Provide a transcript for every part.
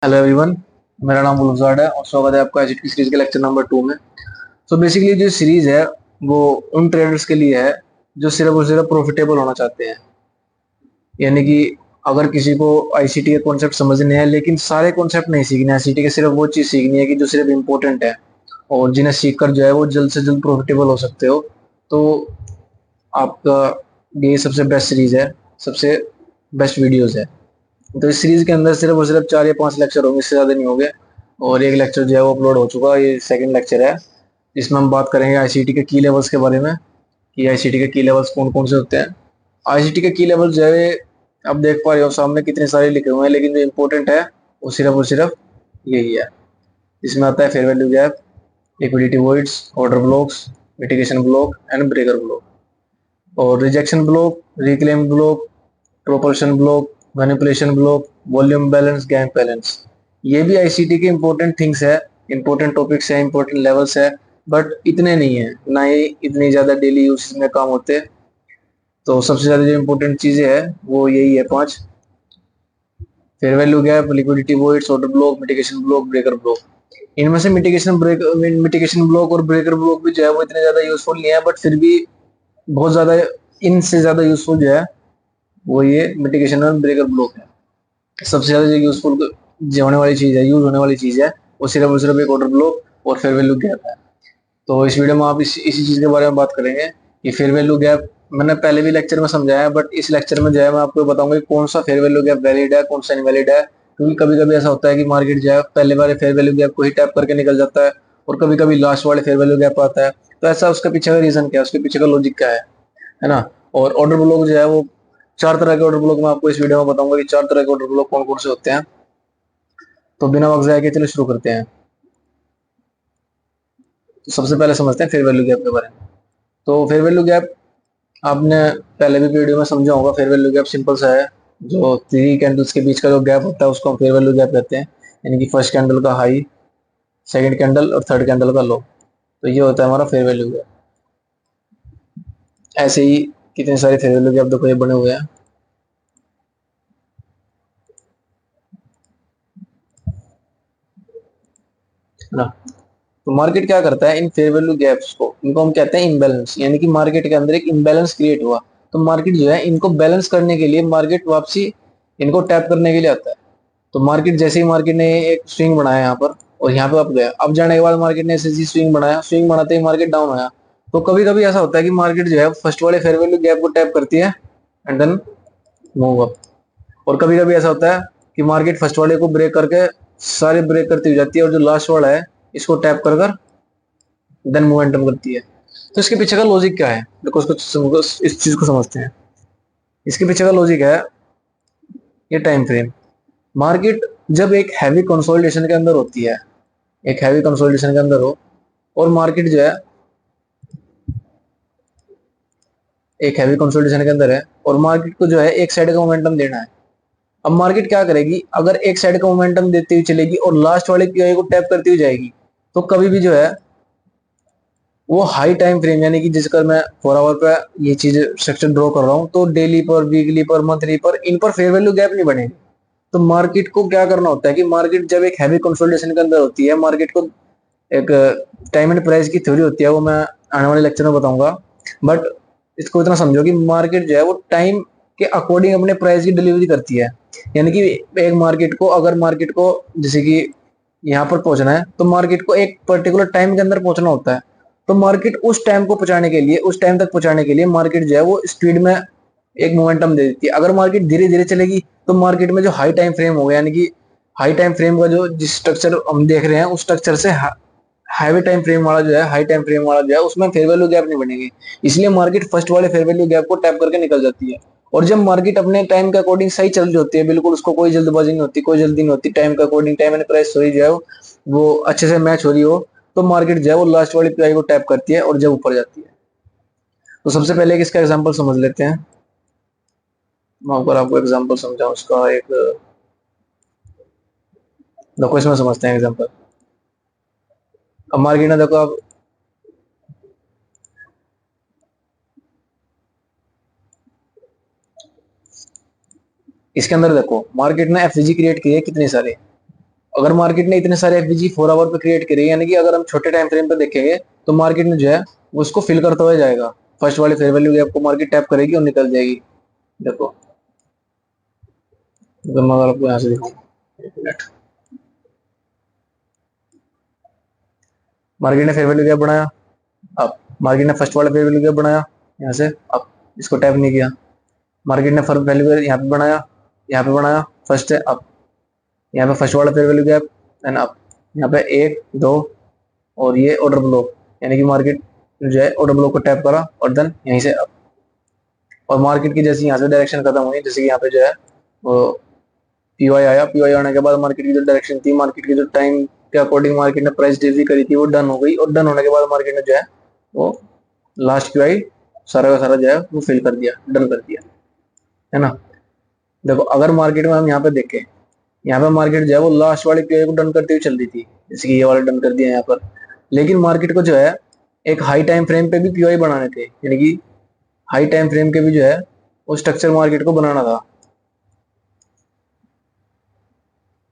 Hello everyone. मेरा नाम गुलजार है और स्वागत है आपका एचएट की सीरीज के लेक्चर नंबर 2 में। तो बेसिकली जो सीरीज है वो उन ट्रेडर्स के लिए है जो सिर्फ और सिर्फ प्रॉफिटेबल होना चाहते हैं। यानी कि अगर किसी को आईसीटी के कॉन्सेप्ट समझने हैं लेकिन सारे कॉन्सेप्ट नहीं सीखने, आईसीटी के सिर्फ वो चीज़ सीखनी है कि जो सिर्फ इम्पोर्टेंट है और जिन्हें सीख कर जो है वो जल्द से जल्द प्रॉफिटेबल हो सकते हो, तो आपका ये सबसे बेस्ट सीरीज है, सबसे बेस्ट वीडियोज है। तो इस सीरीज के अंदर सिर्फ और सिर्फ 4 या 5 लेक्चर होंगे, इससे ज़्यादा नहीं होंगे। और एक लेक्चर जो है वो अपलोड हो चुका है, ये सेकंड लेक्चर है जिसमें हम बात करेंगे आईसीटी के की लेवल्स के बारे में कि आईसीटी के की लेवल्स कौन कौन से होते हैं। आईसीटी के की लेवल्स जो है आप देख पा रहे हो सामने कितने सारे लिखे हुए हैं, लेकिन जो इम्पोर्टेंट है वो सिर्फ और सिर्फ यही है। इसमें आता है fair value gap, liquidity voids, order blocks, mitigation block and breaker block, और rejection block, reclaim block, propulsion block, manipulation block, volume balance, gap balance. ये भी आईसीटी के इंपॉर्टेंट थिंग्स है, इंपॉर्टेंट टॉपिक्स है, इंपॉर्टेंट लेवल्स है, but इतने नहीं है, ना ही इतनी ज्यादा डेली यूज में काम होते। तो सबसे ज्यादा जो इंपॉर्टेंट चीजें है वो यही है 5: fair value gap, liquidity voids, order block, mitigation block, breaker block. इनमें से मिटिगेशन ब्लॉक और ब्रेकर ब्लॉक भी जो है वो इतने ज्यादा यूजफुल नहीं है, बट फिर भी बहुत ज्यादा इनसे ज्यादा यूजफुल जो है वो ये मिटिगेशन और ब्रेकर ब्लॉक है। सबसे ज्यादा जो यूजफुल जो होने वाली चीज है, यूज होने वाली चीज है, वो सिर्फ और सिर्फ एक ऑर्डर ब्लॉक और फेयर वैल्यू गैप है। तो इस वीडियो में आप इसी चीज के बारे में बात करेंगे कि फेयर वैल्यू गैप मैंने पहले भी लेक्चर में समझाया है, बट इस लेक्चर में जो है मैं आपको बताऊंगा कि कौन सा फेयर वैल्यू गैप वैलिड है, कौन सा इनवैलिड है। क्योंकि कभी कभी ऐसा होता है कि मार्केट जो है पहले वाले फेयर वैल्यू गैप को ही टैप करके निकल जाता है और कभी कभी लास्ट वाले फेयर वैल्यू गैप आता है। तो ऐसा उसके पीछे का रीजन क्या है, उसके पीछे का लॉजिक क्या है ना। और ऑर्डर ब्लॉक जो है वो 4 तरह के ऑर्डर ब्लॉक मैं आपको इस वीडियो में बताऊंगा कि 4 तरह के ऑर्डर ब्लॉक कौन कौन से होते हैं। तो बिना वक्त जाए के चलो शुरू करते हैं। तो सबसे पहले समझते हैं फेयर वैल्यू गैप के बारे में। तो फेयर वैल्यू गैप आपने पहले भी वीडियो में समझा होगा। फेयर वैल्यू गैप सिंपल सा है, जो 3 कैंडल्स के बीच का जो गैप होता है उसको हम फेयर वैल्यू गैप कहते हैं। यानी कि फर्स्ट कैंडल का हाई, सेकंड कैंडल और थर्ड कैंडल का लो, तो ये होता है हमारा फेयर वैल्यू गैप। ऐसे ही कितने सारे फेयर वैल्यू गैप देखो ये बने हुए हैं, है ना। तो मार्केट क्या करता है, इन फेयर वैल्यू गैप्स को, इनको हम कहते हैं इनबैलेंस। यानी कि मार्केट के अंदर एक इनबैलेंस क्रिएट हुआ, तो मार्केट जो है इनको बैलेंस करने के लिए मार्केट वापसी इनको टैप करने के लिए आता है। तो मार्केट जैसे ही मार्केट ने एक स्विंग बनाया यहाँ पर और यहाँ पे अप गया, अब जाने के बाद मार्केट ने ऐसे ही स्विंग बनाया, स्विंग बनाते ही मार्केट डाउन आया। तो कभी कभी ऐसा होता है कि मार्केट जो है फर्स्ट वाले फेयर वैल्यू गैप को टैप करती है एंड देन मूव अप। और कभी कभी ऐसा होता है कि मार्केट फर्स्ट वाले को ब्रेक करके सारे ब्रेक करती हुई जाती है और जो लास्ट वाला है इसको टैप कर कर देन मोमेंटम करती है। तो इसके पीछे का लॉजिक क्या है, देखो उसको इस चीज को समझते हैं। इसके पीछे का लॉजिक है ये टाइम फ्रेम। मार्केट जब एक हैवी कंसोलिडेशन के अंदर होती है, एक हैवी कंसोलिडेशन के अंदर हो और मार्केट जो है एक हैवी कंसोलिडेशन के अंदर है और मार्केट को जो है एक साइड का मोमेंटम देना है। अब मार्केट क्या करेगी, अगर एक साइड का मोमेंटम देती हुई चलेगी और लास्ट वाले की को टैप करती हुई जाएगी, तो कभी भी जो है वो हाई टाइम फ्रेम, यानी कि जिसका मैं 4 आवर पे ये चीज स्ट्रक्चर ड्रॉ कर रहा हूँ, तो डेली पर, वीकली पर, मंथली पर, इन पर फेयर वैल्यू गैप नहीं बनेगी। तो मार्केट को क्या करना होता है कि मार्केट जब एक हैवी कंसोलिडेशन के अंदर होती है, मार्केट को एक टाइम एंड प्राइस की थ्योरी होती है, वो मैं आने वाले लेक्चर में बताऊंगा। बट इसको इतना समझो कि मार्केट जो है वो टाइम के अकॉर्डिंग अपने प्राइस की डिलीवरी करती है। यानी कि एक मार्केट को, अगर मार्केट को जैसे कि यहाँ पर पहुंचना है, तो मार्केट को एक पर्टिकुलर टाइम के अंदर पहुंचना होता है। तो मार्केट उस टाइम को पहुंचाने के लिए, उस टाइम तक पहुंचाने के लिए मार्केट जो है वो स्पीड में एक मोमेंटम दे देती है। अगर मार्केट धीरे धीरे चलेगी तो मार्केट में जो हाई टाइम फ्रेम होगा, यानी कि हाई टाइम फ्रेम का जो जिस स्ट्रक्चर हम देख रहे हैं उस स्ट्रक्चर से हाई टाइम फ्रेम वाला जो है, हाई टाइम फ्रेम वाला जो है उसमें फेयर वैल्यू गैप नहीं बनेगी। इसलिए मार्केट फर्स्ट वाले फेयर वैल्यू गैप को टैप करके निकल जाती है। और जब मार्केट अपने टाइम के अकॉर्डिंग सही चल रही होती है, बिल्कुल उसको कोई जल्दबाजी नहीं होती, कोई जल्दी नहीं होती, टाइम के अकॉर्डिंग टाइम एंड प्राइस सही जो है वो अच्छे से मैच हो रही हो, तो मार्केट जो है वो लास्ट वाली प्राइस को टैप करती है और जब ऊपर जाती है। तो सबसे पहले एक इसका एग्जाम्पल समझ लेते हैं। मैं अगर आपको एग्जाम्पल समझाऊं उसका एक, देखो इसमें समझते हैं एग्जाम्पल। अब मार्केट ने देखो, अब इसके अंदर देखो मार्केट ने एफवीजी क्रिएट किए कितने सारे, अगर मार्केट ने इतने सारे एफवीजी 4 आवर पे क्रिएट करे, यानी कि अगर हम छोटे टाइम फ्रेम पे देखेंगे तो मार्केट में जो है वो उसको फिल करता हुआ जाएगा। फर्स्ट वाले फेयर वैल्यू गैप को मार्केट टैप करेगी और निकल जाएगी। देखो तो मैं अगर आपको यहाँ से दिखाऊँ, एक मिनट, मार्केट ने फेयर वैल्यू गैप बनाया, अब मार्केट ने फर्स्ट वाला फेयर वैल्यू गैप बनाया यहाँ से, अब इसको टैप नहीं किया। मार्केट ने फर्स्ट वैल्यू यहाँ पे बनाया, यहाँ पे बनाया, फर्स्ट है, अब यहाँ पे फर्स्ट वाला फेयर वैल्यू गैप एंड अब यहाँ पे 1 2 और ये ऑर्डर ब्लॉक, यानी कि मार्केट जो है ऑर्डर ब्लॉक को टैप करा और देन यहीं से अब, और मार्केट की जैसे यहाँ से डायरेक्शन खत्म हुई, जैसे कि यहाँ पे जो है वो पीवाई आया, पीवाई आने के बाद मार्केट की जो डायरेक्शन थी, मार्केट की जो टाइम के अकॉर्डिंग मार्केट ने प्राइस डिलीवरी करी थी वो डन हो गई, और डन होने के बाद मार्केट ने जो है वो लास्ट पीवाई सारा का सारा जो है वो फिल कर दिया, डन कर दिया, है ना। देखो अगर मार्केट में हम यहाँ पे देखें, यहाँ पे मार्केट जो है वो लास्ट वाले पीआई को डन करते हुए चल रही थी, जैसे कि ये वाला डन कर दिया यहाँ पर, लेकिन मार्केट को जो है एक हाई टाइम फ्रेम पे भी पीआई बनाने थे, यानी कि हाई टाइम फ्रेम के भी जो है वो स्ट्रक्चर मार्केट को बनाना था।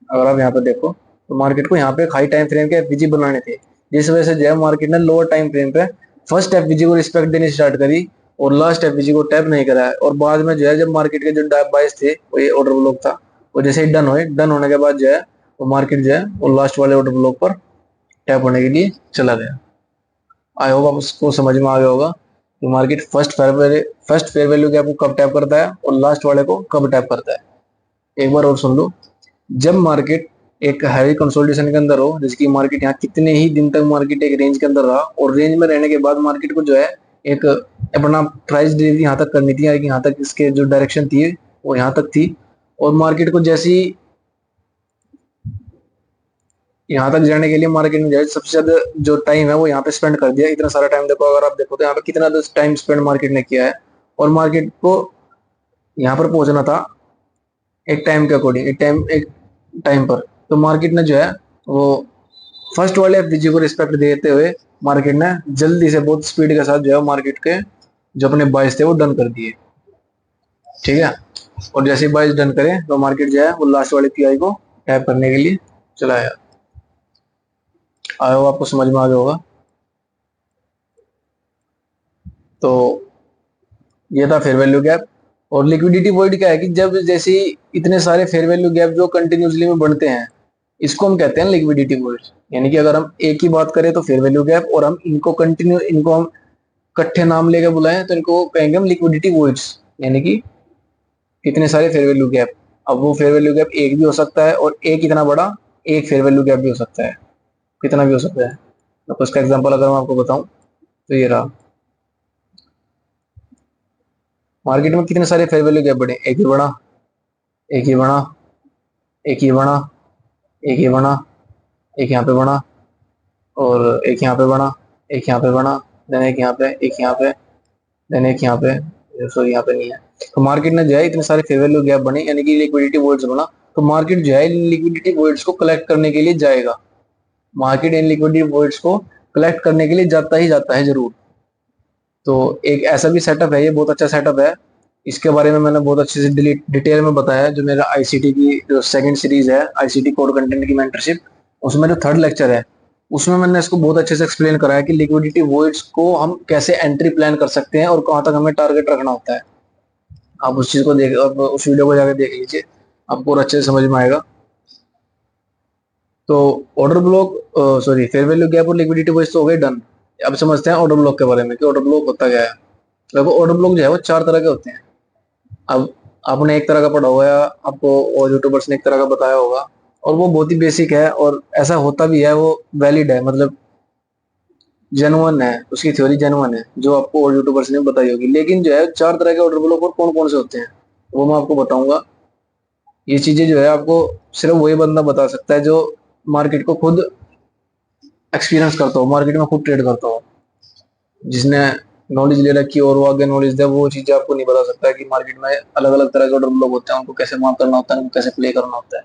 अगर आप यहाँ पे देखो तो मार्केट को यहाँ पे एक हाई टाइम फ्रेम के एफवीजी बनाने थे, जिस वजह से जो है मार्केट ने लोअर टाइम फ्रेम पे फर्स्ट एफवीजी को रिस्पेक्ट देनी स्टार्ट करी और लास्ट एफवीजी को टैप नहीं करा है, और बाद में जो है जब मार्केट के जो बाइस थे वो ये ऑर्डर ब्लॉक था, वो जैसे ही डन हुए, डन होने के बाद जो है वो मार्केट जो है वो लास्ट वाले ऑर्डर ब्लॉक पर टैप होने के लिए चला गया। आई होप आप उसको समझ में आ गया होगा कि market first fair value gap को कब टैप करता है और लास्ट वाले को कब टैप करता है। एक बार और सुन लो, जब मार्केट एक हैवी कंसोलिडेशन के अंदर हो, जैसे कि मार्केट यहाँ कितने ही दिन तक मार्केट एक रेंज के अंदर रहा, और रेंज में रहने के बाद मार्केट को जो है एक अपना प्राइस डिलीवरी यहाँ तक करनी थी, यहाँ तक इसके जो डायरेक्शन थी वो यहाँ तक थी, और मार्केट को जैसी यहाँ तक जाने के लिए मार्केट में जो है सबसे ज्यादा जो टाइम है वो यहाँ पे स्पेंड कर दिया, इतना सारा टाइम। देखो अगर आप देखो तो यहाँ पे कितना टाइम स्पेंड मार्केट ने किया है, और मार्केट को यहाँ पर पहुंचना था एक टाइम के अकॉर्डिंग, एक टाइम पर, तो मार्केट ने जो है वो फर्स्ट वाले एफडीजी को रिस्पेक्ट देते हुए मार्केट ने जल्दी से बहुत स्पीड के साथ जो है मार्केट के जो अपने बाइस थे वो डन कर दिए, ठीक है। और जैसे ही बाइस डन करें तो मार्केट जो है वो लास्ट वाले पीआई को टैप करने के लिए चलाया। आया आपको समझ में आ गया होगा। तो ये था फेयर वैल्यू गैप। और लिक्विडिटी वॉइड क्या है कि जब जैसे इतने सारे फेयर वैल्यू गैप जो कंटिन्यूसली में बढ़ते हैं, इसको हम कहते हैं लिक्विडिटी वॉइड। यानी कि अगर हम एक ही बात करें तो फेयर वैल्यू गैप, और हम इनको हम इकट्ठे नाम लेकर बुलाएं तो इनको कहेंगे हम लिक्विडिटी वॉइड्स, यानी कि इतने सारे फेयर वैल्यू गैप। अब वो फेयर वैल्यू गैप एक भी हो सकता है, और एक इतना बड़ा एक फेयर वैल्यू गैप भी हो सकता है, कितना भी हो सकता है। तो उसका एग्जांपल अगर मैं आपको बताऊं तो ये रहा, मार्केट में कितने सारे फेयर वैल्यू गैप बढ़े, एक ही बड़ा, एक ही बड़ा, एक ही बड़ा, एक ही बड़ा, एक यहाँ पे बड़ा, और एक यहाँ पे बड़ा, एक यहाँ पे बड़ा, देन एक यहाँ पे, एक यहाँ पे, देन एक यहाँ पे, सॉरी यहाँ पे नहीं है। तो मार्केट ने जो है इतने सारे फेयर वैल्यू गैप बने, यानी कि लिक्विडिटी वॉइड्स बना, तो मार्केट जो है लिक्विडिटी वॉइड्स को कलेक्ट करने के लिए जाएगा, मार्केट इन लिक्विडिटी वॉइड्स को कलेक्ट करने के लिए जाता ही जाता है जरूर। तो एक ऐसा भी सेटअप है, ये बहुत अच्छा सेटअप है, इसके बारे में मैंने बहुत अच्छे से डिटेल में बताया है, जो मेरा आईसीटी की जो सेकंड सीरीज है, आईसीटी कोड कंटेंट की मेंटरशिप, उसमें जो थर्ड लेक्चर है उसमें मैंने इसको बहुत अच्छे से एक्सप्लेन करा है कि लिक्विडिटी वॉइड्स को हम कैसे एंट्री प्लान कर सकते हैं और कहाँ तक हमें टारगेट रखना होता है। आप उस चीज को देख, आप उस वीडियो को जाकर देख लीजिए, आपको और अच्छे से समझ में आएगा। तो order block, sorry fair value gap और लिक्विडिटी वॉइड्स तो हो गए डन। अब समझते हैं ऑर्डर ब्लॉक के बारे में कि ऑर्डर ब्लॉक होता क्या है। देखो ऑर्डर ब्लॉक जो है वो 4 तरह के होते हैं। अब आपने एक तरह का पढ़ा हुआ है, आपको और यूट्यूबर्स ने एक तरह का बताया होगा, और वो बहुत ही बेसिक है, और ऐसा होता भी है, वो वैलिड है, मतलब जेनुअन है, उसकी थ्योरी जेनुअन है जो आपको और यूट्यूबर्स ने बताई होगी। लेकिन जो है 4 तरह के ऑर्डर ब्लॉक और कौन कौन से होते हैं वो मैं आपको बताऊंगा। ये चीजें जो है आपको सिर्फ वही बंदा बता सकता है जो मार्केट को खुद एक्सपीरियंस करता हो, मार्केट में खुद ट्रेड करता हो, जिसने नॉलेज ले रखी है और वो आगे नॉलेज दे, वो चीजें आपको नहीं बता सकता है कि मार्केट में अलग अलग तरह के ऑर्डर ब्लॉक होते हैं, उनको कैसे मार्क करना होता है, उनको कैसे प्ले करना होता है।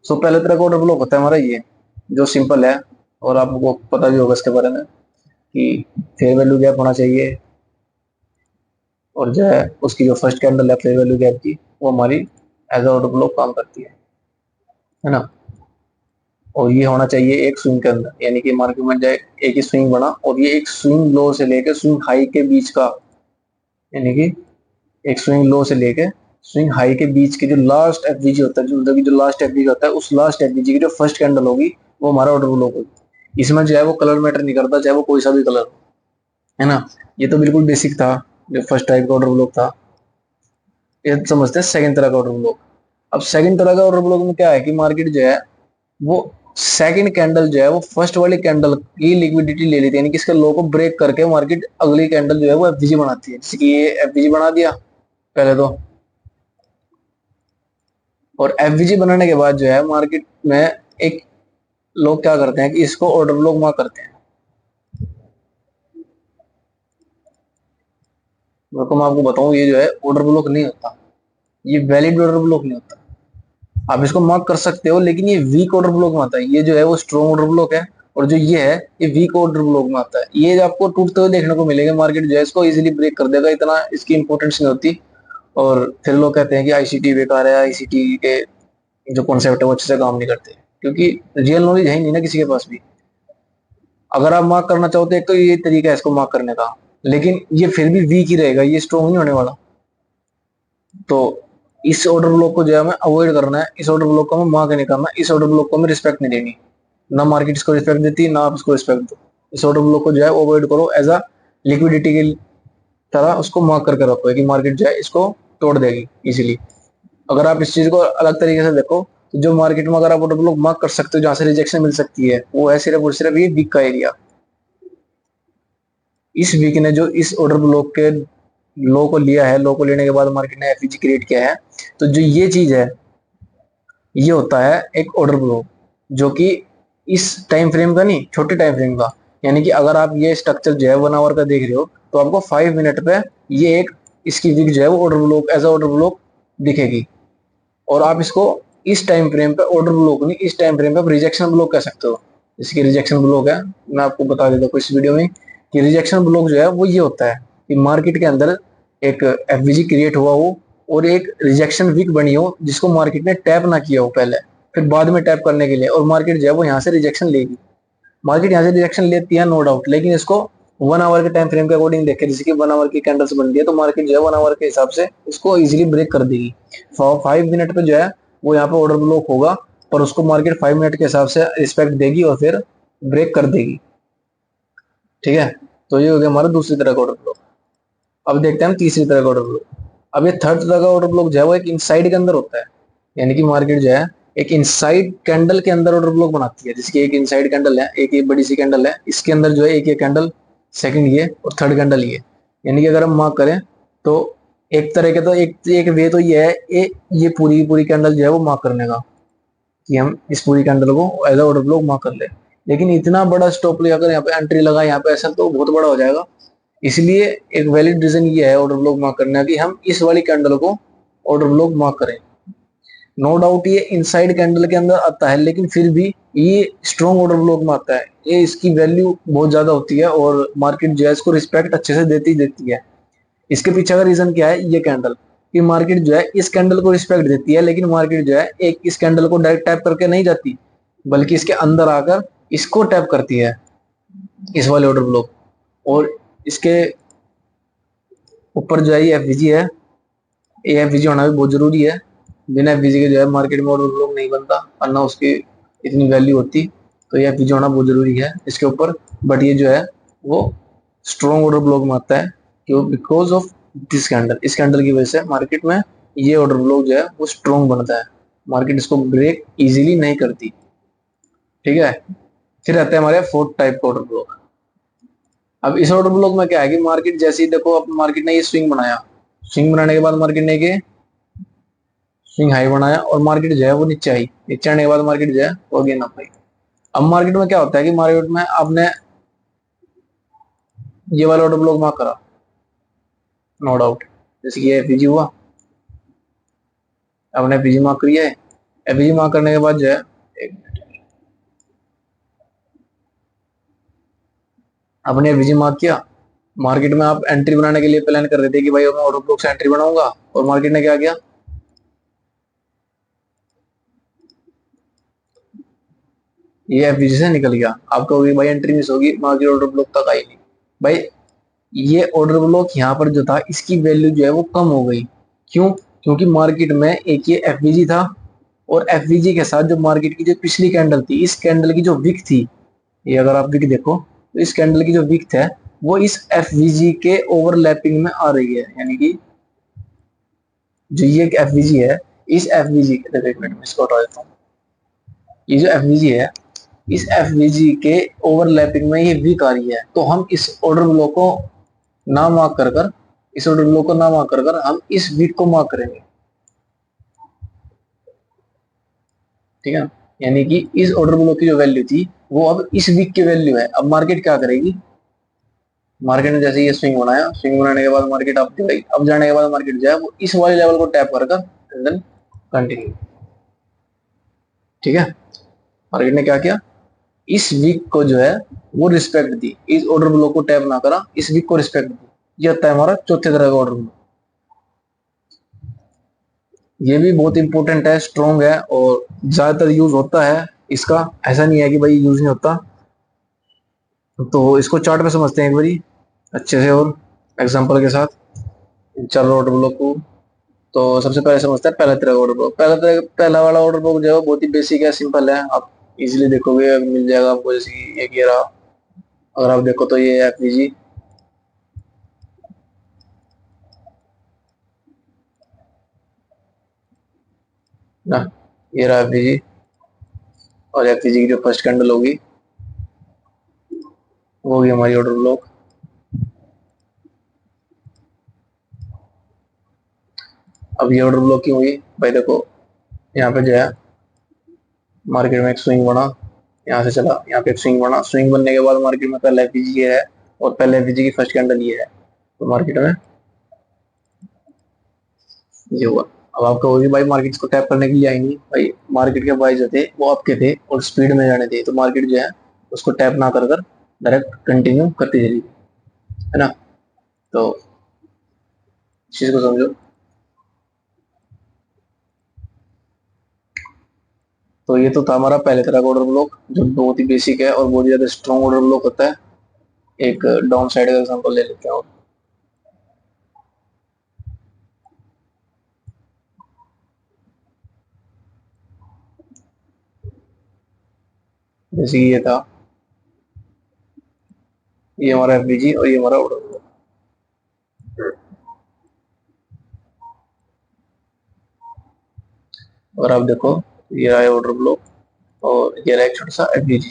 सो पहले तरह का ऑर्डर ब्लॉक होता है हमारा ये, जो सिंपल है, और आपको पता भी होगा इसके बारे में कि फेयर वैल्यू गैप होना चाहिए, और जो है उसकी जो फर्स्ट कैंडल है फेयर वैल्यू गैप की, वो हमारी एज ऑर्डर ब्लॉक काम करती है ना। और ये होना चाहिए एक स्विंग के अंदर, यानी कि मार्केट में जाए एक ही स्विंग बना और ये एक स्विंग लो से लेकर स्विंग हाई के बीच का, यानी कि एक स्विंग लो से लेके स्विंग हाई के बीच की जो लास्ट एफवीजी होता है, जो लास्ट एफवीजी होता है, उस लास्ट एफवीजी की जो फर्स्ट कैंडल होगी वो हमारा ऑर्डर ब्लॉक होगी। इसमें जो है वो कलर मैटर नहीं करता, चाहे वो कोई सा भी कलर हो, है ना। ये तो बिल्कुल बेसिक था, जो फर्स्ट टाइप का ऑर्डर ब्लॉक था। ये समझते हैं सेकंड तरह का ऑर्डर ब्लॉक। अब सेकंड तरह का ऑर्डर ब्लॉक में क्या है कि मार्केट जो है वो सेकंड कैंडल जो है वो फर्स्ट वाली कैंडल की लिक्विडिटी ले लेती है, यानी कि इसके लो को ब्रेक करके मार्केट अगली कैंडल जो है वो एफवीजी बनाती है, जैसे कि ये एफवीजी बना दिया पहले तो। और एफवीजी बनाने के बाद जो है मार्केट में एक लोग क्या करते हैं कि इसको ऑर्डर ब्लॉक मार्क करते हैं। मैं आपको बताऊं, ये जो है ऑर्डर ब्लॉक नहीं होता, ये वैलिड ऑर्डर ब्लॉक नहीं होता। आप इसको मार्क कर सकते हो, लेकिन ये वीक ऑर्डर ब्लॉक में आता है। ये जो है वो स्ट्रॉन्ग ऑर्डर ब्लॉक है, और जो ये है ये वीक ऑर्डर ब्लॉक में आता है। ये आपको टूटते हुए देखने को मिलेगा, मार्केट जो है इसको इजीली ब्रेक कर देगा, इतना इसकी इंपॉर्टेंस नहीं होती। और फिर लोग कहते हैं कि आईसीटी बेकार है, आईसीटी के जो कॉन्सेप्ट है वो अच्छे से काम नहीं करते, क्योंकि रियल नॉलेज है ही नहीं ना किसी के पास भी। अगर आप मार्क करना चाहो तो एक तो ये तरीका है इसको मार्क करने का, लेकिन ये फिर भी वीक ही रहेगा, ये स्ट्रॉन्ग नहीं होने वाला। तो इस ऑर्डर ब्लॉक को जो है हमें अवॉइड करना है, इस ऑर्डर ब्लॉक को हमें मार्क नहीं करना, इस ऑर्डर ब्लॉक को हमें रिस्पेक्ट नहीं देनी। ना मार्केट इसको रिस्पेक्ट देती है, ना आप इसको रिस्पेक्ट दो। इस ऑर्डर ब्लॉक को जो है अवॉइड करो, एज अ लिक्विडिटी की तरह उसको मार्क करके रखो कि मार्केट जो है इसको तोड़ देगी इजीली। अगर आप इस चीज को अलग तरीके से देखो, तो जो मार्केट में अगर आप ऑर्डर ब्लॉक मार्क कर सकते हो जहां से रिजेक्शन मिल सकती है, वो है सिर्फ और सिर्फ ये वीक का एरिया। इस वीक ने जो इस ऑर्डर ब्लॉक के लो को लिया है, लो को लेने के बाद मार्केट ने एफईजी क्रिएट किया है, तो जो ये चीज है ये होता है एक ऑर्डर ब्लॉक, जो कि इस टाइम फ्रेम का नहीं, छोटे टाइम फ्रेम का। यानी कि अगर आप ये स्ट्रक्चर जो है 1 आवर का देख रहे हो, तो आपको 5 मिनट पे ये एक इसकी विक जो है वो order block, as order block दिखेगी। और आप इसको इस टाइम फ्रेम पे ऑर्डर ब्लॉक नहीं, इस टाइम फ्रेम पे रिजेक्शन ब्लॉक कह सकते हो। इसकी रिजेक्शन ब्लॉक है, मैं आपको बता देता हूँ इस वीडियो में कि रिजेक्शन ब्लॉक जो है वो ये होता है कि मार्केट के अंदर एक एफवीजी क्रिएट हुआ हो और एक रिजेक्शन वीक बनी हो, जिसको मार्केट ने टैप ना किया हो पहले, फिर बाद में टैप करने के लिए, और मार्केट जो है वो यहाँ से रिजेक्शन लेगी। मार्केट यहाँ से रिजेक्शन लेती है नो डाउट, लेकिन इसको 1 आवर के टाइम फ्रेम के अकॉर्डिंग देखे, जैसे कि 1 आवर की कैंडल्स बन रही है, तो मार्केट जो है 1 आवर के हिसाब से इसको इजीली ब्रेक कर देगी। 5 मिनट पे जो है वो यहाँ पे ऑर्डर ब्लॉक होगा, पर उसको मार्केट 5 मिनट के हिसाब से रिस्पेक्ट देगी और फिर ब्रेक कर देगी। ठीक है, तो ये हो गया हमारा दूसरी तरह का ऑर्डर ब्लॉक। अब देखते हैं हम तीसरी तरह का ऑर्डर ब्लॉक। अब ये थर्ड तरह का ऑर्डर ब्लॉक जो है वो एक इनसाइड के अंदर होता है, यानी कि मार्केट जो है एक इनसाइड कैंडल के अंदर ऑर्डर ब्लॉक बनाती है। जिसकी एक इनसाइड कैंडल है, एक ये बड़ी सी कैंडल है, इसके अंदर जो है एक ये कैंडल, सेकंड ये और थर्ड कैंडल ये। यानी कि अगर हम मार्क करें तो एक तरह के तो एक वे तो ये है, ये पूरी पूरी कैंडल जो है वो मार्क करने का, कि हम इस पूरी कैंडल को एज ऑर्डर ब्लॉक मार्क कर ले। लेकिन इतना बड़ा स्टॉप ले अगर यहाँ पे एंट्री लगा यहाँ पे ऐसा, तो बहुत बड़ा हो जाएगा। इसलिए एक वैलिड रीजन ये है ऑर्डर ब्लॉक मार्क करने का कि हम इस वाली कैंडल को ऑर्डर ब्लॉक मार्क करें। नो डाउट ये इनसाइड कैंडल के अंदर आता है, लेकिन फिर भी ये स्ट्रॉन्ग ऑर्डर ब्लॉक में आता है। ये इसकी वैल्यू बहुत ज्यादा होती है और मार्केट जो है इसको रिस्पेक्ट अच्छे से देती देती है। इसके पीछे का रीजन क्या है, ये कैंडल, कि मार्केट जो है इस कैंडल को रिस्पेक्ट देती है, लेकिन मार्केट जो है एक इस कैंडल को डायरेक्ट टैप करके नहीं जाती, बल्कि इसके अंदर आकर इसको टैप करती है, इस वाले ऑर्डर ब्लॉक। और इसके ऊपर जो है ये एफवीजी है, ये एफवीजी होना भी बहुत जरूरी है। बिना एफवीजी के जो है मार्केट में ऑर्डर ब्लॉक नहीं बनता, और ना उसकी इतनी वैल्यू होती। तो ये एफवीजी होना बहुत जरूरी है इसके ऊपर। बट ये जो है वो स्ट्रॉन्ग ऑर्डर ब्लॉक में आता है, क्यों, बिकॉज ऑफ दिस कैंडल। इस कैंडल की वजह से मार्केट में ये ऑर्डर ब्लॉक जो है वो स्ट्रॉन्ग बनता है, मार्केट इसको ब्रेक इजीली नहीं करती। ठीक है, फिर आते हैं हमारे फोर्थ टाइप का ऑर्डर ब्लॉक। अब इस ऑर्डर ब्लॉक में क्या है कि मार्केट जैसे ही देखो, अब मार्केट ने ये स्विंग बनाया, स्विंग बनाने के बाद मार्केट ने ये स्विंग हाई बनाया और मार्केट जो है वो नीचे आई, नीचे आने के बाद मार्केट जो है वो अगेन अप आई। अब मार्केट में क्या होता है कि मार्केट में आपने ये वाला ऑर्डर ब्लॉक मार्क करा, नो डाउट, जैसे कि एफईजी हुआ, आपने एफईजी मार्क किया है। एफईजी मार्क करने के बाद जो है आपने एफईजी मार्क किया, मार्केट में आप एंट्री बनाने के लिए प्लान कर रहे थे कि भाई मैं ऑर्डर ब्लॉक से एंट्री बनाऊंगा, और मार्केट ने क्या किया, ये एफवीजी से निकल गया। आप कहोगे भाई एंट्री मिस होगी, मार्केट ऑर्डर ब्लॉक तक आई नहीं। भाई ये ऑर्डर ब्लॉक यहाँ पर जो था इसकी वैल्यू जो है वो कम हो गई। क्यों? क्योंकि मार्केट में एक ये एफवीजी था, और एफवीजी के साथ जो मार्केट की जो पिछली कैंडल थी, इस कैंडल की जो विक थी, ये अगर आप विक देखो तो इस कैंडल की जो विक है वो इस एफवीजी के ओवरलैपिंग में आ रही है। यानी कि जो ये एफवीजी है, इस एफवीजी के, देखो एक मिनट में इसको हटा देता हूँ। ये जो एफवीजी है, इस एफवीजी के ओवरलैपिंग में ये वीक आ रही है, तो हम इस ऑर्डर ब्लॉक को ना मार्क कर कर इस ऑर्डर ब्लॉक को ना मार्क कर कर हम इस वीक को मार्क करेंगे। ठीक है, यानी कि इस ऑर्डर ब्लॉक की जो वैल्यू थी वो अब इस वीक की वैल्यू है। अब मार्केट क्या करेगी? मार्केट ने जैसे ये स्विंग बनाया, स्विंग बनाने के बाद मार्केट अप गई, अब जाने के बाद मार्केट जो है वो इस वाले लेवल को टैप कर कर एंड देन कंटिन्यू। ठीक है, मार्केट ने क्या किया? इस वीक को जो है वो रिस्पेक्ट दी, इस ऑर्डर ब्लॉक को टैप ना करा, इस वीक को रिस्पेक्ट दी। ये होता है हमारा चौथे तरह का ऑर्डर ब्लॉक। ये भी बहुत इंपॉर्टेंट है, स्ट्रॉन्ग है और ज्यादातर यूज होता है इसका। ऐसा नहीं है कि भाई यूज नहीं होता। तो इसको चार्ट में समझते हैं एक बारी अच्छे से और एग्जांपल के साथ। चलो ऑर्डर ब्लॉक को तो सबसे पहले समझते हैं पहला तरह का ऑर्डर ब्लॉक। पहला वाला ऑर्डर ब्लॉक जो है बहुत ही बेसिक है, सिंपल है। आप इजीली देखोगे, मिल जाएगा आपको। जैसे कि एक ये रहा, अगर आप देखो तो ये एफवीजी ना, ये रहा एफवीजी, और एफवीजी की जो फर्स्ट कैंडल होगी वो होगी हमारी ऑर्डर ब्लॉक। अब ये ऑर्डर ब्लॉक क्यों हुई भाई? देखो यहाँ पे जो है मार्केट में एक स्विंग बना, यहाँ से चला, यहाँ पे एक स्विंग बना, स्विंग बनने के बाद मार्केट में पहले एफवीजी ये है और पहले एफवीजी की फर्स्ट कैंडल ये है, तो मार्केट में ये हुआ। अब आपका होगी भाई मार्केट को टैप करने के लिए आएंगी, भाई मार्केट के बाय जो थे वो आपके थे और स्पीड में जाने थे, तो मार्केट जो है उसको टैप ना कर कर डायरेक्ट कंटिन्यू करती चली, है ना? तो इस चीज को समझो। तो ये तो था हमारा पहले तरह का ऑर्डर ब्लॉक, जो बहुत ही बेसिक है और बहुत ही ज्यादा स्ट्रॉन्ग ऑर्डर ब्लॉक होता है। एक डाउन साइड का एग्जांपल ले लेते हैं। जैसे कि ये था, ये हमारा एफबीजी और ये हमारा ऑर्डर ब्लॉक। और आप देखो, ये रहा ऑर्डर ब्लॉक और ये रहा एक छोटा सा एफबीजी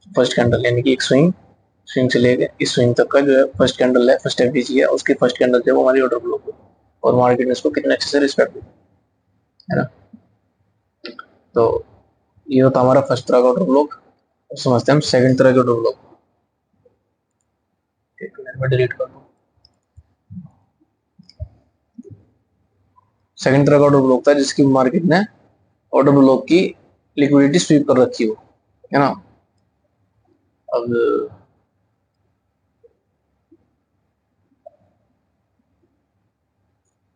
फर्स्ट कैंडल, यानी कि एक स्विंग, स्विंग से लेके इस स्विंग तक का जो है फर्स्ट कैंडल है, फर्स्ट एफबीजी है, उसकी फर्स्ट कैंडल जो है वो हमारी ऑर्डर ब्लॉक है। और मार्केट ने इसको कितने अच्छे से रिस्पेक्ट दी, है ना? तो ये होता हमारा फर्स्ट तरह का ऑर्डर ब्लॉक। समझते हैं हम सेकंड तरह के ऑर्डर ब्लॉक। एक मिनट में डिलीट कर दूं। सेकंड तरह का ऑर्डर ब्लॉक था जिसकी मार्केट ने ऑर्डर ब्लॉक की लिक्विडिटी स्वीप कर रखी हो, है ना? अब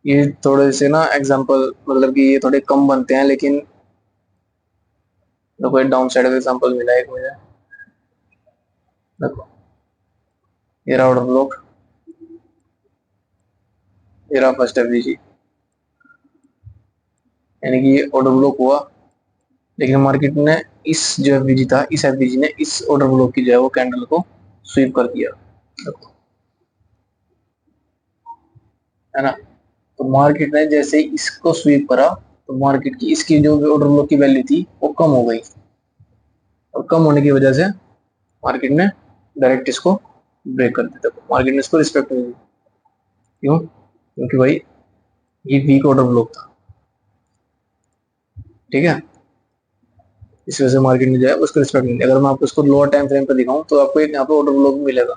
ये थोड़े से ना एग्जांपल, मतलब कि ये थोड़े कम बनते हैं, लेकिन देखो डाउन साइड का एग्जांपल मिला है एक मुझे। देखो ये रहा ऑर्डर ब्लॉक, ये रहा फर्स्ट एफबीजी, यानी कि ये ऑर्डर ब्लॉक हुआ, लेकिन मार्केट ने इस जो एफबीजी था, इस एफबीजी ने इस ऑर्डर ब्लॉक की जो है वो कैंडल को स्वीप कर दिया। देखो, है ना? तो मार्केट ने जैसे ही इसको स्वीप करा, तो मार्केट की इसकी जो ऑर्डर ब्लॉक की वैल्यू थी वो कम हो गई, और कम होने की वजह से मार्केट ने डायरेक्ट इसको ब्रेक कर दिया। देखो मार्केट ने इसको रिस्पेक्ट नहीं दी। क्यों? क्योंकि भाई ये वीक ऑर्डर ब्लॉक था। ठीक है, इस वजह से मार्केट ने जो है उसको रिस्पेक्ट नहीं दिया। अगर मैं आपको इसको लोअर टाइम फ्रेम पर दिखाऊं तो आपको एक यहाँ पे ऑर्डर ब्लॉक मिलेगा।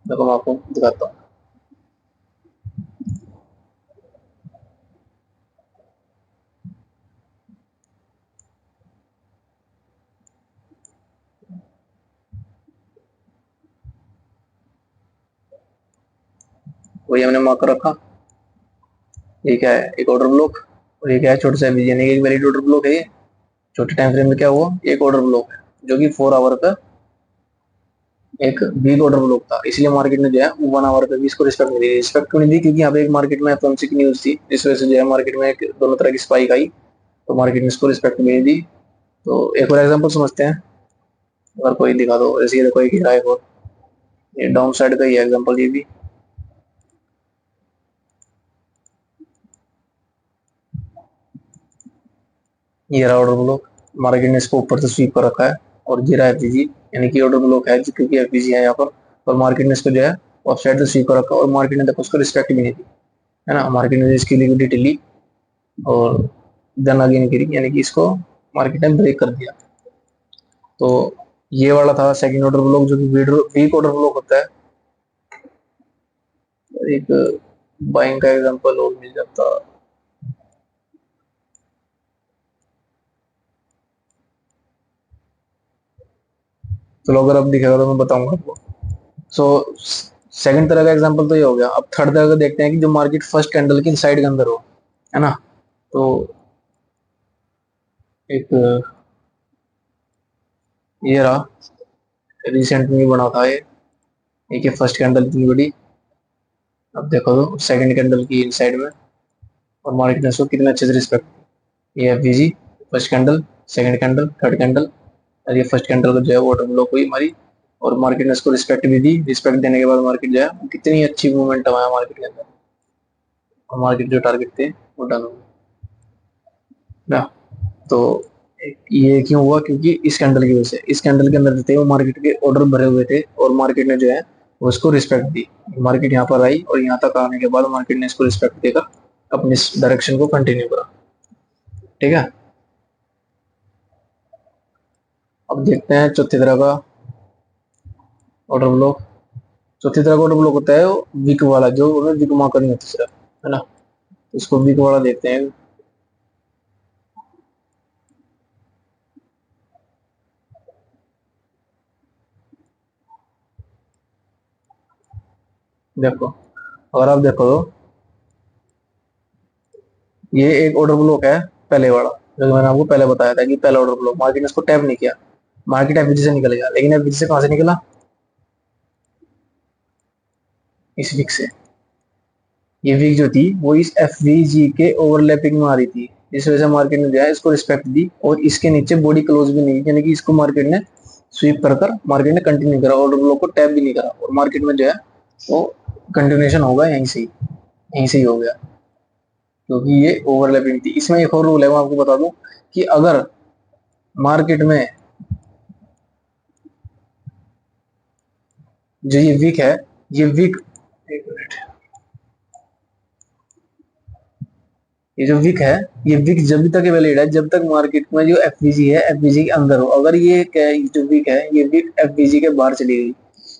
देखो मैं आपको दिखाता हूँ। वही हमने मार्क कर रखा। ये क्या है? एक ऑर्डर ब्लॉक, और ये क्या है? छोटा सा यानी एक वैलिड ऑर्डर ब्लॉक है ये। छोटे टाइम फ्रेम में क्या हुआ, एक ऑर्डर ब्लॉक है जो कि 4 आवर का एक बिग ऑर्डर ब्लॉक था, इसलिए मार्केट ने जो है 1 आवर पे भी इसको रिस्पेक्ट नहीं दी। रिस्पेक्ट क्यों नहीं दी, क्योंकि यहाँ पे एक मार्केट में एफओएमसी की न्यूज थी, जिस वजह से जो है मार्केट में एक दोनों तरह की स्पाइक आई, तो मार्केट ने इसको रिस्पेक्ट नहीं दी। तो एक और एग्जांपल समझते हैं, अगर कोई दिखा दो, जैसे ये देखो एक हीरा, एक और ये डाउन साइड का ही एग्जांपल, ये भी ये रहा ऑर्डर ब्लॉक, मार्केट ने इसको ऊपर से स्वीप कर रखा है, और ये रहा एफवीजी, यानी कि ऑर्डर ब्लॉक है क्योंकि एफवीजी है यहाँ पर, और मार्केट ने इसको जो है ऑफ साइड से स्वीप कर रखा है, और मार्केट ने देखो उसको रिस्पेक्ट भी नहीं दी, है ना। मार्केट ने इसकी लिक्विडिटी ली और देन अगेन गिरी, यानी कि इसको मार्केट ने ब्रेक कर दिया। तो ये वाला था सेकंड ऑर्डर ब्लॉक, जो कि वीक ऑर्डर ब्लॉक होता है। एक बाइंग का एग्जांपल और मिल जाता, चलो अगर अब दिखेगा तो मैं बताऊंगा आपको। सो सेकंड तरह का एग्जांपल तो ये हो गया। अब थर्ड तरह का देखते हैं कि जो मार्केट फर्स्ट कैंडल की साइड के अंदर हो, है ना। तो एक ये रहा, रिसेंट में बना था ये, एक फर्स्ट कैंडल इतनी बड़ी। अब देखो तो सेकंड कैंडल की इन साइड में, और मार्केट ने इसको कितने अच्छे से रिस्पेक्ट, ये FVG first candle, second candle, third candle, और ये फर्स्ट कैंडल को जो है वाटर ब्लॉक हुई हमारी, और मार्केट ने इसको रिस्पेक्ट भी दी। रिस्पेक्ट देने के बाद मार्केट जो है कितनी अच्छी मूवमेंट आया मार्केट के अंदर, और मार्केट जो टारगेट थे वो डन हो गया। तो ये क्यों हुआ, क्योंकि इस कैंडल की वजह से, इस कैंडल के अंदर थे वो मार्केट के ऑर्डर भरे हुए थे, और मार्केट ने जो है वो इसको रिस्पेक्ट दी। मार्केट यहाँ पर आई और यहाँ तक आने के बाद मार्केट ने इसको रिस्पेक्ट देकर अपनी डायरेक्शन को कंटिन्यू करा, ठीक है। अब देखते हैं चौथी तरह का ऑर्डर ब्लॉक। चौथी तरह का ऑर्डर ब्लॉक होता है वीक वाला, जो वीक मार्कर नहीं होता सिर्फ, है ना। इसको वीक वाला देखते हैं। देखो, अगर आप देखो तो ये एक ऑर्डर ब्लॉक है पहले वाला, जो मैंने आपको पहले बताया था कि पहला ऑर्डर ब्लॉक, मार्केट ने इसको टैप नहीं किया, मार्केट एफवीजी से निकल गया, लेकिन एफवीजी से कहां से निकला, इस वीक से। ये वीक जो थी वो इस एफवीजी के ओवरलैपिंग में आ रही थी, इस वजह से मार्केट ने जो है इसको रिस्पेक्ट दी, और इसके नीचे बॉडी क्लोज भी नहीं, यानी कि इसको मार्केट ने स्वीप कर मार्केट ने कंटिन्यू करा, ऑर्डर ब्लॉक को टैप भी नहीं करा, और मार्केट में जो है वो कंटिन्यूएशन होगा यहीं से ही हो गया, क्योंकि ये ओवरलैपिंग थी। इसमें एक और रूल है, मैं आपको बता दूं कि अगर मार्केट में जो ये वीक है, ये वीक, एक मिनट, ये जो विक है, ये विक जब तक वैलिड है जब तक मार्केट में जो एफवीजी है एफवीजी के अंदर हो। अगर ये क्या है, जो विक है ये विक एफवीजी के बाहर चली गई,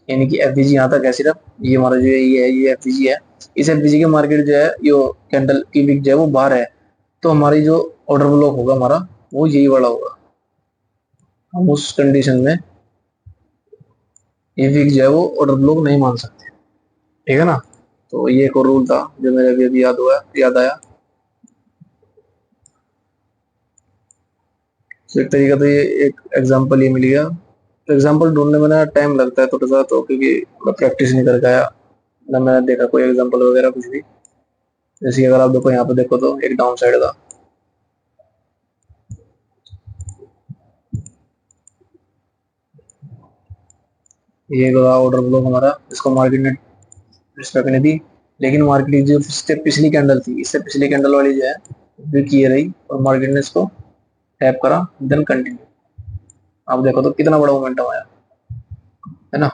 यानी कि एफवीजी यहाँ तक है सिर्फ, ये हमारा जो ये है ये एफवीजी है, इस एफवीजी के मार्केट जो है यो कैंडल की विक जो है वो बाहर है, तो हमारी जो ऑर्डर ब्लॉक होगा हमारा वो यही वाला होगा। हम उस कंडीशन में ये विक जो है वो ऑर्डर ब्लॉक नहीं मान सकते, ठीक है ना। तो ये एक और रूल था जो मेरे अभी याद आया। तो एक तरीका तो ये एक एग्जांपल ये मिल गया। तो एग्जांपल ढूंढने में ना टाइम लगता है थोड़ा सा, तो क्योंकि मैं प्रैक्टिस नहीं करके आया ना, मैंने देखा कोई एग्जांपल वगैरह कुछ भी। जैसे कि अगर आप देखो यहाँ पे देखो तो एक डाउन साइड का, ये ऑर्डर ब्लॉक हमारा, इसको मार्केट ने रिस्पेक्ट नहीं दी, लेकिन मार्केट जो पिछली कैंडल थी, इससे पिछली कैंडल वाली जो है वीक ये रही, और मार्केट ने इसको टैप करा, देन कंटिन्यू। आप देखो तो कितना बड़ा मोमेंटम आया, है ना।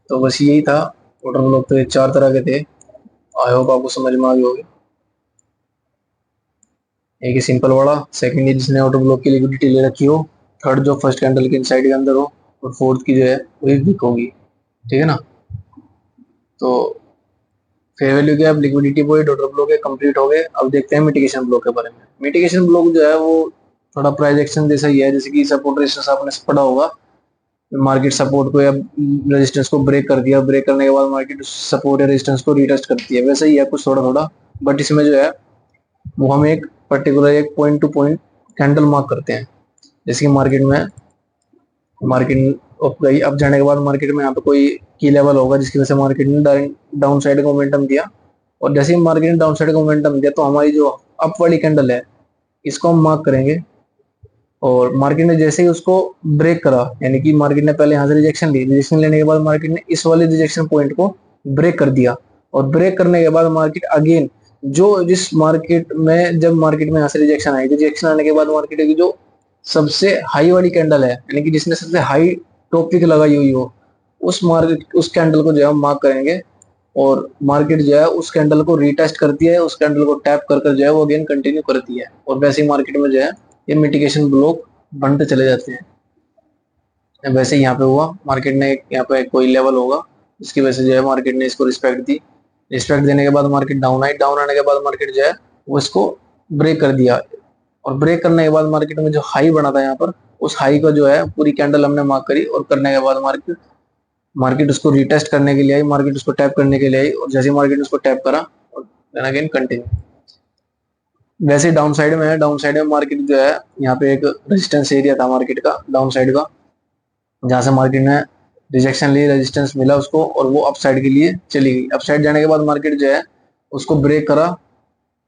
तो बस यही था, ऑर्डर ब्लॉक तो ये 4 तरह के थे, आई होप आपको समझ में आ गई होगी। एक ही सिंपल वाला, सेकंड है जिसने ऑर्डर ब्लॉक की लिक्विडिटी ले रखी हो, थर्ड जो फर्स्ट कैंडल के इनसाइड के अंदर हो, और फोर्थ की जो है वही वीक होगी, ठीक है ना। तो फेयर वैल्यू के अब लिक्विडिटी पॉइंट ऑर्डर ब्लॉक के कंप्लीट हो गए। अब देखते हैं मिटिगेशन ब्लॉक के बारे में। मिटिगेशन ब्लॉक जो है वो थोड़ा प्राइस एक्शन जैसा ही है, जैसे कि सपोर्ट रेजिस्टेंस आपने पढ़ा होगा, मार्केट सपोर्ट को या रेजिस्टेंस को ब्रेक कर दिया, ब्रेक करने के बाद मार्केट सपोर्ट या रेजिस्टेंस को रीटेस्ट करती है, वैसे ही है कुछ थोड़ा थोड़ा। बट इसमें जो है वो हम एक पर्टिकुलर एक point two point candle mark करते हैं। जैसे कि मार्केट अप गई, अप जाने के बाद मार्केट में यहाँ पे कोई की लेवल होगा जिसकी वजह से मार्केट ने डाउन साइड का मोमेंटम दिया, और जैसे ही मार्केट ने डाउन साइड का मोमेंटम दिया तो हमारी जो अप वाली कैंडल है इसको हम मार्क करेंगे। और मार्केट ने जैसे ही उसको ब्रेक करा, यानी कि मार्केट ने पहले यहाँ से रिजेक्शन ली, रिजेक्शन लेने के बाद मार्केट ने इस वाले रिजेक्शन पॉइंट को ब्रेक कर दिया, और ब्रेक करने के बाद मार्केट अगेन जो जिस मार्केट में जब मार्केट में यहाँ से रिजेक्शन आई, रिजेक्शन आने के बाद मार्केट की जो सबसे हाई वाली कैंडल है, यानी कि जिसने सबसे हाई टॉपिक लगाई हुई हो, उस कैंडल को जो है हम मार्क करेंगे। और मार्केट जो है उस कैंडल को रीटेस्ट करती है, उस कैंडल को टैप कर कर जो है वो अगेन कंटिन्यू करती है, और वैसे ही मार्केट में जो है ये मिटिगेशन ब्लॉक बनते चले जाते हैं। वैसे ही यहाँ पे हुआ, मार्केट ने यहाँ पे कोई लेवल होगा इसकी वजह से जो है मार्केट ने इसको रिस्पेक्ट दी, रिस्पेक्ट देने के बाद मार्केट डाउन आई, डाउन आने के बाद मार्केट जो है वो इसको ब्रेक कर दिया, और ब्रेक करने के बाद मार्केट में जो हाई बना था यहाँ पर, उस हाई को जो है पूरी कैंडल हमने मार्क करी, और करने के बाद मार्केट मार्केट उसको रिटेस्ट करने के लिए आई, मार्केट उसको टैप करने के लिए आई, और जैसे मार्केट उसको टैप करा और देन अगेन कंटिन्यू। वैसे डाउन साइड में है, डाउन साइड में मार्केट जो है यहाँ पे एक रेजिस्टेंस एरिया था मार्केट का डाउन साइड का, जहां से मार्केट ने रिजेक्शन ली, रेजिस्टेंस मिला उसको, और वो अप साइड के लिए चली गई। अप साइड जाने के बाद मार्केट जो है उसको ब्रेक करा,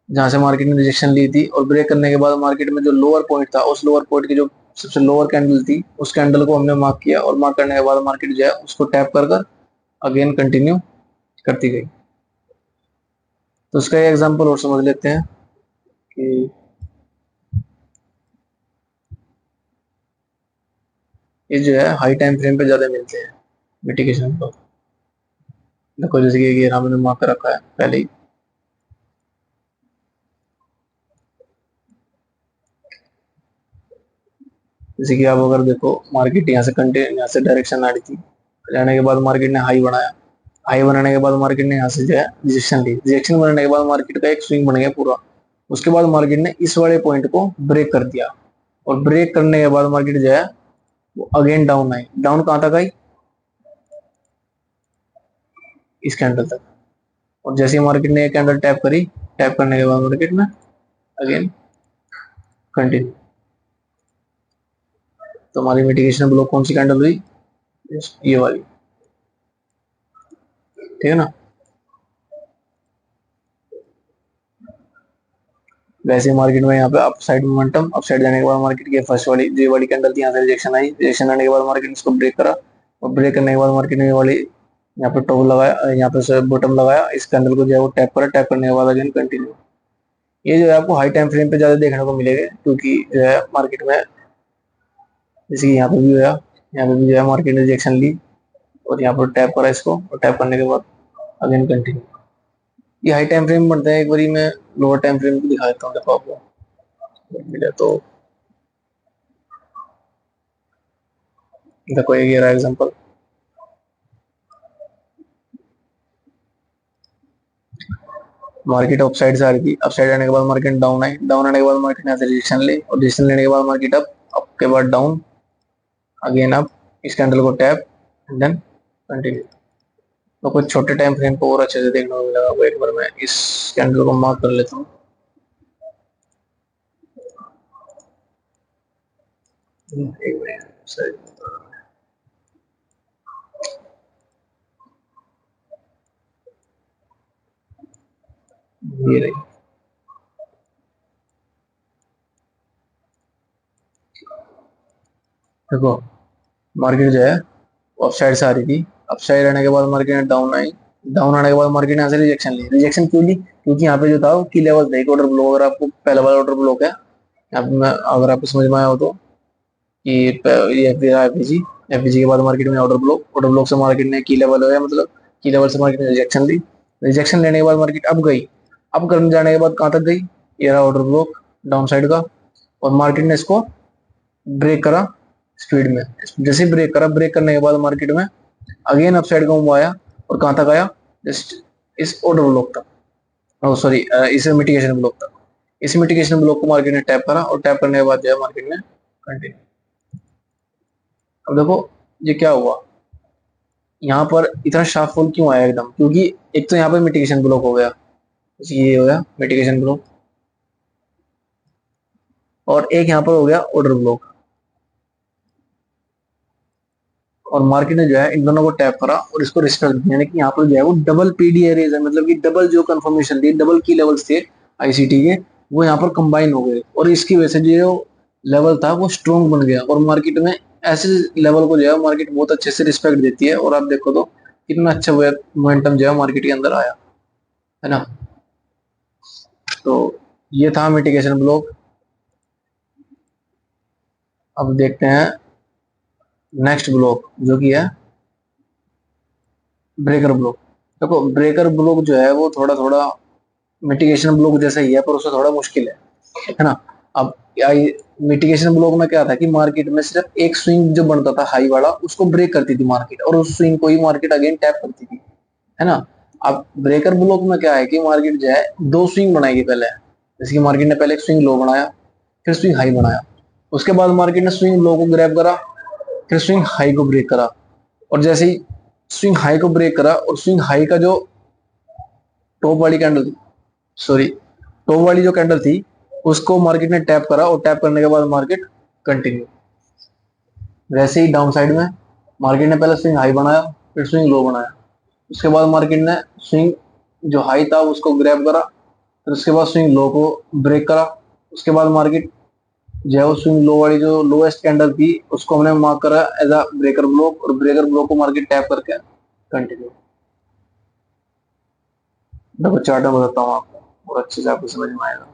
जहां से मार्केट ने रिजेक्शन ली थी, और ब्रेक करने के बाद मार्केट में जो लोअर पॉइंट था, उस लोअर पॉइंट की जो सबसे लोअर कैंडल थी, उस कैंडल को हमने मार्क किया, और मार्क करने के बाद मार्केट जो है उसको टैप कर कर अगेन कंटिन्यू करती गई। तो उसका एक एग्जांपल और समझ लेते हैं कि ये जो है हाई टाइम फ्रेम पे ज्यादा मिलते हैं मिटिगेशन को। देखो जैसे कि ये हमने मार्क कर रखा है पहले ही। जैसे कि आप अगर देखो मार्केट यहाँ से कंटिन्यू, यहाँ से डायरेक्शन आ रही थी, जाने के बाद मार्केट ने हाई बनाया, हाई बनाने के बाद मार्केट ने यहाँ से जो है रिजेक्शन ली, रिजेक्शन बनाने के बाद मार्केट का एक स्विंग बन गया पूरा। उसके बाद मार्केट ने इस वाले पॉइंट को ब्रेक कर दिया, और ब्रेक करने के बाद मार्केट जो है वो अगेन डाउन आई, डाउन कहाँ तक आई, इस कैंडल तक। और जैसे ही मार्केट ने एक कैंडल टैप करी, टैप करने के बाद मार्केट में अगेन कंटिन्यू। तो हमारी मिटिगेशन ब्लॉक कौन सी कैंडल हुई, ये वाली, ठीक है ना। वैसे मार्केट में यहाँ पे up side momentum, up side जाने के बाद मार्केट की फर्स्ट वाली जो वाली कैंडल थी यहाँ से रिजेक्शन आई, रिजेक्शन आने के बाद मार्केट ने इसको ब्रेक करा, और ब्रेक करने के बाद मार्केट ने ये वाली यहाँ पे टॉप लगाया, यहाँ पे बॉटम लगाया, इस कैंडल को जो है वो टैप करा, टैप करने के बाद अगेन कंटिन्यू। ये जो है आपको हाई टाइम फ्रेम पे ज्यादा देखने को मिलेगा, क्योंकि जो है मार्केट में जैसे कि यहाँ पे भी हुआ, यहाँ पे भी जो है मार्केट ने रिजेक्शन ली, और यहाँ पर टैप करा इसको, और टैप करने के बाद अगेन कंटिन्यू। ये हाई टाइम फ्रेम बनता है। एक बारी मैं लोअर टाइम फ्रेम भी दिखा देता हूँ, देखो आपको मिले तो। देखो ये रहा एग्जांपल, मार्केट अप साइड से आ रही थी, अप साइड आने के बाद मार्केट डाउन आई, डाउन आने के बाद मार्केट ने रिजेक्शन ली, और रिजेक्शन लेने के बाद मार्केट अप के बाद डाउन, अगेन अप, इस कैंडल को टैप, देन कंटिन्यू। तो कुछ छोटे टाइम फ्रेम को और अच्छे से देखने को मिलेगा। वो एक बार मैं इस कैंडल को मार्क कर लेता हूँ। एक मिनट, ये रही। देखो मार्केट जो है अप साइड से आ रही थी, अप साइड आने के बाद मार्केट ने डाउन आई, डाउन आने के बाद मार्केट ने यहाँ से रिजेक्शन ली, रिजेक्शन क्यों ली, क्योंकि यहाँ पे जो था वो की लेवल था, एक ऑर्डर ब्लॉक, अगर आपको पहला वाला ऑर्डर ब्लॉक है यहाँ पे, मैं अगर आपको समझ में आया हो तो, कि ये एफपीजी, एफपीजी के बाद मार्केट में ऑर्डर ब्लॉक, ऑर्डर ब्लॉक से मार्केट ने की लेवल है, मतलब की लेवल से मार्केट ने रिजेक्शन ली, रिजेक्शन लेने के बाद मार्केट अब गई, अब करने जाने के बाद कहाँ तक गई, ये रहा ऑर्डर ब्लॉक डाउन साइड का, और मार्केट ने इसको ब्रेक करा स्पीड में। जैसे ब्रेक करा, ब्रेक करने के बाद मार्केट में अगेन अप साइड का मूव आया, और कहाँ तक आया, जस्ट इस ऑर्डर ब्लॉक तक, सॉरी इस मिटिगेशन ब्लॉक तक। इस मिटिगेशन ब्लॉक को मार्केट ने टैप करा, और टैप करने के बाद जो है मार्केट ने कंटिन्यू। अब देखो ये क्या हुआ, यहाँ पर इतना शार्प फॉल क्यों आया एकदम, क्योंकि एक तो यहाँ पे मिटिगेशन ब्लॉक हो गया, ये हो गया मिटिगेशन ब्लॉक, और एक यहाँ पर हो गया ऑर्डर ब्लॉक। और मार्केट ने जो है इन दोनों को टैप करा और इसको रिस्पेक्ट दिया, यानी कि यहाँ पर जो है वो डबल पीडी एरेज है, मतलब कि डबल जो कंफर्मेशन थी, डबल की लेवल्स थे आईसीटी के, वो यहाँ पर कंबाइन हो गए, और इसकी वजह से जो लेवल था वो स्ट्रॉन्ग बन गया। और मार्केट में ऐसे लेवल को जो है मार्केट बहुत अच्छे से रिस्पेक्ट देती है, और आप देखो तो कितना अच्छा मोमेंटम जो है मार्केट के अंदर आया है ना। तो ये था मिटिगेशन ब्लॉक। अब देखते हैं नेक्स्ट ब्लॉक जो कि है ब्रेकर ब्लॉक। देखो ब्रेकर ब्लॉक जो है वो थोड़ा थोड़ा मिटिगेशन ब्लॉक जैसा ही है, पर उससे थोड़ा मुश्किल है ना। अब मिटिगेशन ब्लॉक में क्या था कि मार्केट में सिर्फ एक स्विंग जो बनता था हाई वाला, उसको ब्रेक करती थी मार्केट, और उस स्विंग को ही मार्केट अगेन टैप करती थी, है ना। अब ब्रेकर ब्लॉक में क्या है कि मार्केट जो है दो स्विंग बनाएगी पहले, जैसे कि मार्केट ने पहले एक स्विंग लो बनाया, फिर स्विंग हाई बनाया, उसके बाद मार्केट ने स्विंग लो को ग्रैब करा, फिर स्विंग हाई को ब्रेक करा। और जैसे ही स्विंग हाई को ब्रेक करा और स्विंग हाई का जो टॉप वाली कैंडल थी, सॉरी टॉप वाली जो कैंडल थी, उसको मार्केट ने टैप करा, और टैप करने के बाद मार्केट कंटिन्यू। वैसे ही डाउन साइड में मार्केट ने पहले स्विंग हाई बनाया, फिर स्विंग लो बनाया, उसके बाद मार्केट ने स्विंग जो हाई था उसको ग्रैब करा, फिर उसके बाद स्विंग लो को ब्रेक करा। उसके बाद मार्केट जो है वो स्विंग लो वाली जो लोएस्ट कैंडल थी उसको हमने मार्क करा एज अ ब्रेकर ब्लॉक, और ब्रेकर ब्लॉक को मार्केट टैप करके कंटिन्यू। देखो चार्ट में बताता हूँ आपको और अच्छे से आपको समझ में आएगा।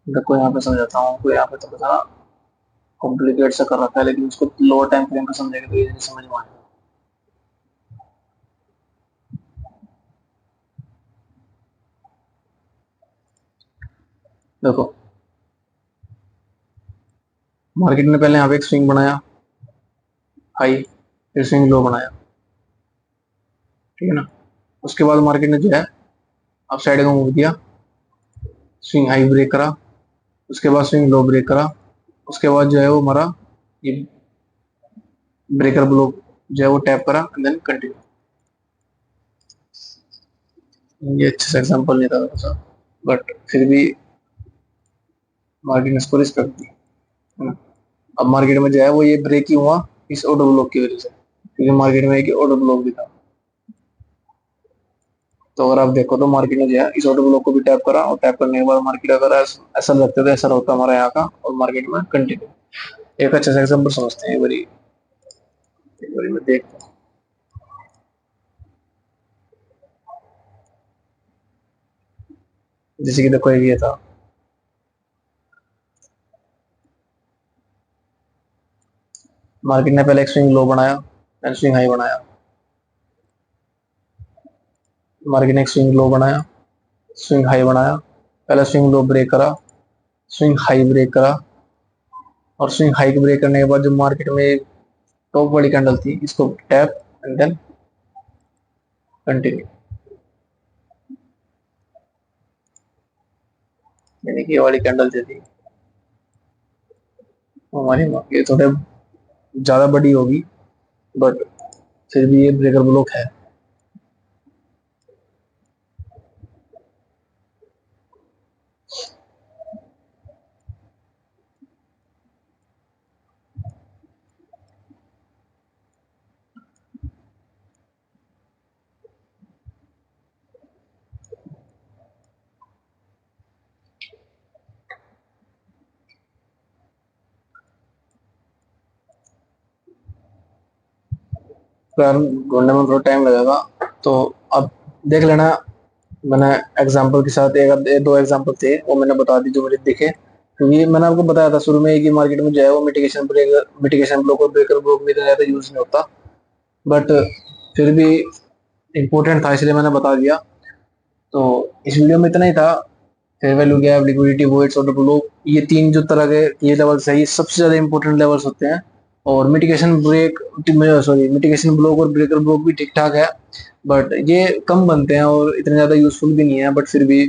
देखो यहाँ पे समझाता हूँ आपको, यहाँ पे तो थोड़ा कॉम्प्लिकेट सा कर रखा है, लेकिन उसको लोअर टाइम फ्रेम पे समझेगा तो ये समझ में आएगा। देखो मार्केट ने पहले यहाँ पे एक स्विंग बनाया हाई, फिर स्विंग लो बनाया, ठीक है ना। उसके बाद मार्केट ने जो है अप साइड को मूव किया, स्विंग हाई ब्रेक करा, उसके बाद स्विंग लो ब्रेक करा, उसके बाद जो है वो हमारा ये ब्रेकर ब्लॉक जो है वो टैप करा एंड देन कंटिन्यू। ये अच्छे से एग्जांपल नहीं था थोड़ा, बट फिर भी मार्केट ने इसको रिस्पेक्ट दी, है ना। अब मार्केट में जो है वो ये ब्रेक ही हुआ इस ऑर्डर ब्लॉक की वजह से, क्योंकि मार्केट में एक ऑर्डर ब्लॉक भी था। तो अगर आप देखो तो मार्केट ने जो है इस ऑर्डर ब्लॉक को भी टैप करा, और टैप करने के बाद मार्केट अगर ऐसा लगता है, ऐसा होता हमारा यहाँ का, और मार्केट में कंटिन्यू। एक अच्छा सा एग्जाम्पल समझते हैं एक बारी में देखते हैं। जैसे कि देखो ये था, मार्केट ने पहले एक स्विंग लो बनाया एंड स्विंग हाई बनाया, मार्केट ने एक स्विंग लो बनाया, स्विंग हाई बनाया, पहले स्विंग लो ब्रेक करा, स्विंग हाई ब्रेक करा, और स्विंग हाई ब्रेक करने के बाद जो मार्केट में टॉप वाली कैंडल थी इसको टैप एंड देन कंटिन्यू, यानी कि ये वाली कैंडल जो थी हमारी ये थोड़े ज्यादा बड़ी होगी, बट फिर भी ये ब्रेकर ब्लॉक है। प्लान ढूंढने में थोड़ा टाइम लगेगा, तो अब देख लेना। मैंने एग्जांपल के साथ एक दो एग्जांपल थे वो मैंने बता दी जो मुझे दिखे, क्योंकि मैंने आपको बताया था शुरू में कि मार्केट में जो है वो मिटिगेशन ब्लॉक और ब्रेकर ब्लॉक में इतना ज्यादा यूज नहीं होता, बट फिर भी इम्पोर्टेंट था इसलिए मैंने बता दिया। तो इस वीडियो में इतना ही था। Fair value gap, liquidity, voids, order flow, ये तीन जो तरह के ये लेवल्स है, ये सबसे ज्यादा इंपॉर्टेंट लेवल्स होते हैं। और mitigation break, sorry mitigation block और ब्रेकर ब्लॉक भी ठीक ठाक है, बट ये कम बनते हैं और इतने ज्यादा यूजफुल भी नहीं है, बट फिर भी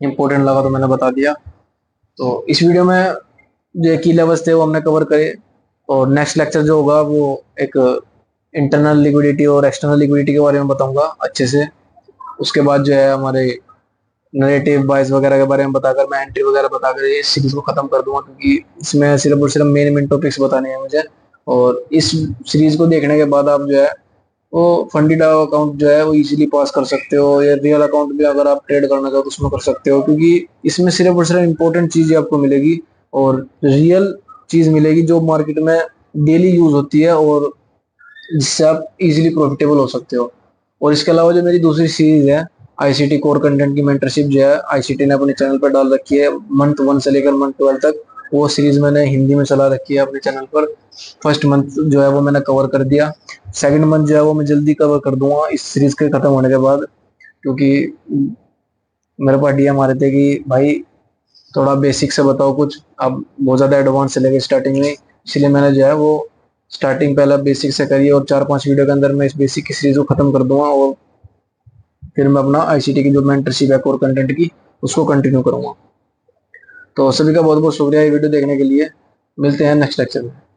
इंपॉर्टेंट लगा तो मैंने बता दिया। तो इस वीडियो में जो की लेवल्स थे वो हमने कवर करे। और नेक्स्ट लेक्चर जो होगा वो एक इंटरनल लिक्विडिटी और एक्सटर्नल लिक्विडिटी के बारे में बताऊंगा अच्छे से। उसके बाद जो है हमारे नरेटिव बाइस वगैरह के बारे में बताकर, मैं एंट्री वगैरह बताकर ये सीरीज को खत्म कर दूंगा, क्योंकि इसमें सिर्फ और सिर्फ मेन मेन टॉपिक्स बताने हैं मुझे। और इस सीरीज को देखने के बाद आप जो है वो फंडिड अकाउंट जो है वो इजीली पास कर सकते हो, या रियल अकाउंट भी अगर आप ट्रेड करना चाहो तो उसमें कर सकते हो, क्योंकि इसमें सिर्फ और सिर्फ इंपॉर्टेंट चीजें आपको मिलेगी और रियल चीज मिलेगी जो मार्केट में डेली यूज होती है और जिससे आप इजीली प्रॉफिटेबल हो सकते हो। और इसके अलावा जो मेरी दूसरी सीरीज है आईसीटी कोर कंटेंट की मेंटरशिप, जो है आईसीटी ने अपने चैनल पर डाल रखी है, मंथ 1 से लेकर मंथ 12 तक, वो सीरीज मैंने हिंदी में चला रखी है अपने चैनल पर। फर्स्ट मंथ जो है वो मैंने कवर कर दिया, सेकंड मंथ जो है वो मैं जल्दी कवर कर दूंगा इस सीरीज के खत्म होने के बाद, क्योंकि मेरे पास डीएम आ रहे थे कि भाई थोड़ा बेसिक से बताओ कुछ, अब बहुत ज्यादा एडवांस से लेके स्टार्टिंग में, इसलिए मैंने जो है वो स्टार्टिंग पहला बेसिक से करी और 4-5 वीडियो के अंदर मैं इस बेसिक की सीरीज को खत्म कर दूंगा और फिर मैं अपना आईसीटी की जो मेंटरशिप है कोर कंटेंट की उसको कंटिन्यू करूंगा। तो सभी का बहुत बहुत शुक्रिया ये वीडियो देखने के लिए। मिलते हैं नेक्स्ट लेक्चर में।